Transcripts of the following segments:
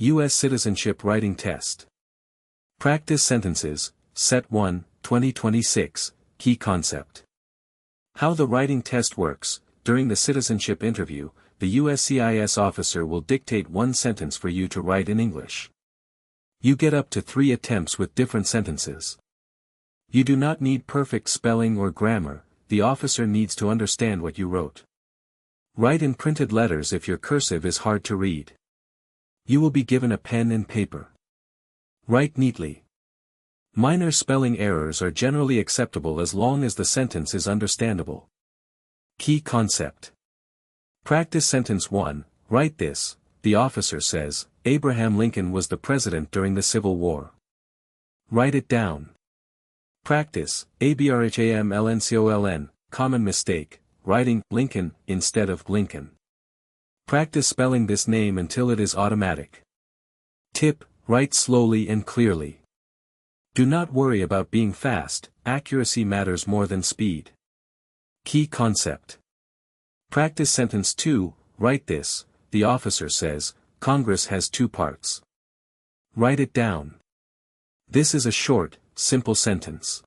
US Citizenship Writing Test. Practice Sentences, Set 1, 2026, Key Concept. How the writing test works. During the citizenship interview, the USCIS officer will dictate one sentence for you to write in English. You get up to 3 attempts with different sentences. You do not need perfect spelling or grammar, the officer needs to understand what you wrote. Write in printed letters if your cursive is hard to read. You will be given a pen and paper. Write neatly. Minor spelling errors are generally acceptable as long as the sentence is understandable. Key concept. Practice sentence 1, write this, the officer says, Abraham Lincoln was the president during the Civil War. Write it down. Practice, ABRHAMLNCOLN, common mistake, writing Lincoln instead of Lincoln. Practice spelling this name until it is automatic. Tip, write slowly and clearly. Do not worry about being fast, accuracy matters more than speed. Key concept. Practice sentence 2, write this, the officer says, Congress has 2 parts. Write it down. This is a short, simple sentence.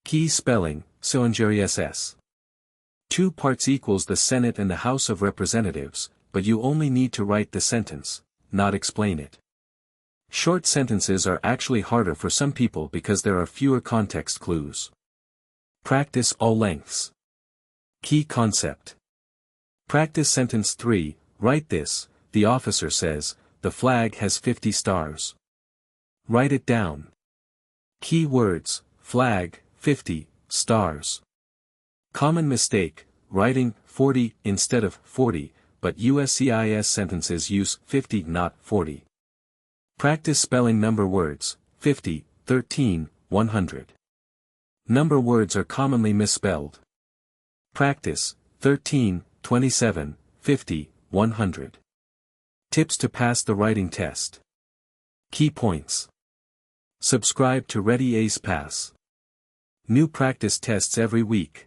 Key spelling, SONGRESS. 2 parts equals the Senate and the House of Representatives, but you only need to write the sentence, not explain it. Short sentences are actually harder for some people because there are fewer context clues. Practice all lengths. Key concept. Practice sentence 3, write this, the officer says, the flag has 50 stars. Write it down. Key words, flag, 50, stars. Common mistake, writing 40 instead of 40, but USCIS sentences use 50 not 40. Practice spelling number words, 50, 13, 100. Number words are commonly misspelled. Practice, 13, 27, 50, 100. Tips to pass the writing test. Key points. Subscribe to Ready Ace Pass. New practice tests every week.